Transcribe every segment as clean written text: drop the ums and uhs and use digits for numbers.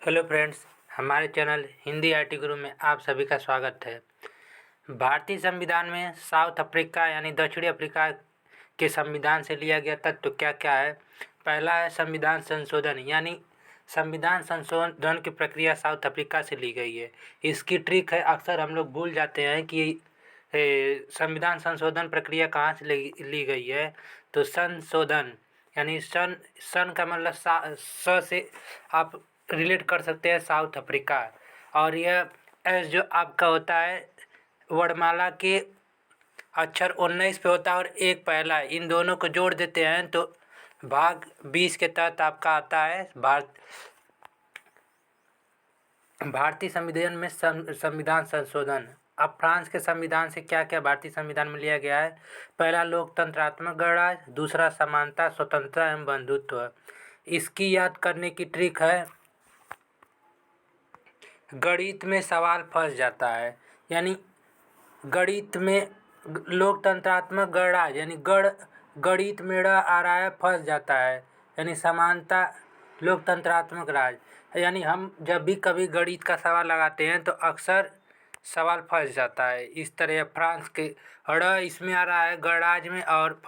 Hello friends, हमारे channel Hindi IT गुरु में आप सभी का स्वागत है। भारतीय संविधान में साउथ अफ्रीका यानी दक्षिणी अफ्रीका के संविधान से लिया गया तत्व क्या क्या है। पहला है संविधान संशोधन, यानी संविधान संशोधन की प्रक्रिया साउथ अफ्रीका से ली गई है। इसकी ट्रिक है, अक्सर हम लोग भूल जाते हैं कि संविधान संशोधन प्रक्रिया कहाँ से ली गई है। तो संशोधन यानी सन का मतलब स से आप रिलेट कर सकते हैं साउथ अफ्रीका। और यह एस जो आपका होता है वर्णमाला के अक्षर 19 पे होता है और एक पहला है, इन दोनों को जोड़ देते हैं तो भाग 20 के तहत आपका आता है भारतीय संविधान में संविधान संशोधन। अब फ्रांस के संविधान से क्या क्या भारतीय संविधान में लिया गया है। पहला लोकतंत्रात्मक गणराज्य, दूसरा समानता, स्वतंत्रता एवं बंधुत्व। इसकी याद करने की ट्रिक है, गणित में सवाल फंस जाता है, यानी गणित में लोकतंत्रात्मक गणराज्य यानी गणित में आ रहा है, फंस जाता है। यानी समानता लोकतंत्रात्मक राज्य, यानी हम जब भी कभी गणित का सवाल लगाते हैं तो अक्सर सवाल फंस जाता है। इस तरह फ्रांस के इसमें आ रहा है गणराज्य में और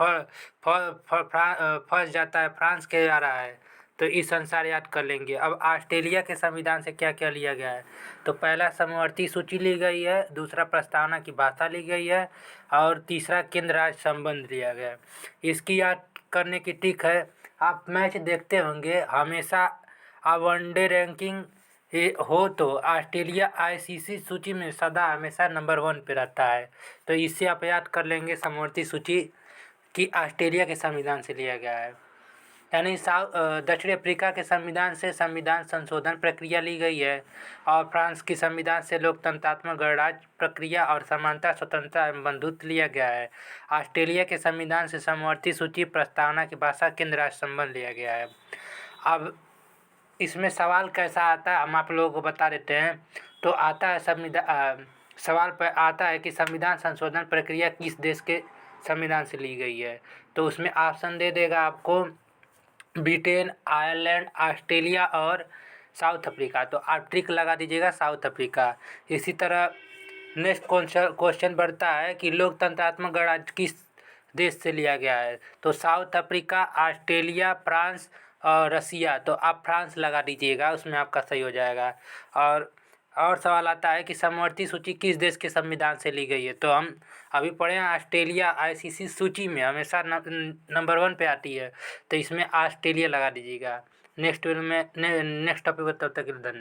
फंस जाता है फ्रांस के आ रहा है, तो इस अनुसार याद कर लेंगे। अब ऑस्ट्रेलिया के संविधान से क्या क्या लिया गया है। तो पहला समवर्ती सूची ली गई है, दूसरा प्रस्तावना की भाषा ली गई है और तीसरा केंद्र राज्य संबंध लिया गया है। इसकी याद करने की ट्रिक है, आप मैच देखते होंगे हमेशा, आप वनडे रैंकिंग हो तो ऑस्ट्रेलिया आईसीसी सूची में सदा हमेशा नंबर 1 पे रहता है। तो इससे आप याद कर लेंगे समवर्ती सूची कि ऑस्ट्रेलिया के संविधान से लिया गया है। यानी दक्षिण अफ्रीका के संविधान से संविधान संशोधन प्रक्रिया ली गई है और फ्रांस की संविधान से लोकतंत्रात्मक गणराज्य प्रक्रिया और समानता, स्वतंत्रता एवं बंधुत्व लिया गया है। ऑस्ट्रेलिया के संविधान से समवर्ती सूची, प्रस्तावना की भाषा, केंद्र राज्य संबंध लिया गया है। अब इसमें सवाल कैसा आता है हम आप लोगों को बता देते हैं। तो आता है सवाल पर आता है कि संविधान संशोधन प्रक्रिया किस देश के संविधान से ली गई है। तो उसमें ऑप्शन दे देगा आपको ब्रिटेन, आयरलैंड, ऑस्ट्रेलिया और साउथ अफ्रीका। तो आप ट्रिक लगा दीजिएगा साउथ अफ्रीका। इसी तरह नेक्स्ट क्वेश्चन बढ़ता है कि लोकतंत्रात्मक गणराज्य किस देश से लिया गया है। तो साउथ अफ्रीका, ऑस्ट्रेलिया, फ्रांस और रसिया। तो आप फ्रांस लगा दीजिएगा, उसमें आपका सही हो जाएगा। और सवाल आता है कि समवर्ती सूची किस देश के संविधान से ली गई है। तो हम अभी पढ़े हैं ऑस्ट्रेलिया आईसीसी सूची में हमेशा नंबर 1 पे आती है, तो इसमें ऑस्ट्रेलिया लगा दीजिएगा। नेक्स्ट टॉपिक तब तक के लिए धन्यवाद।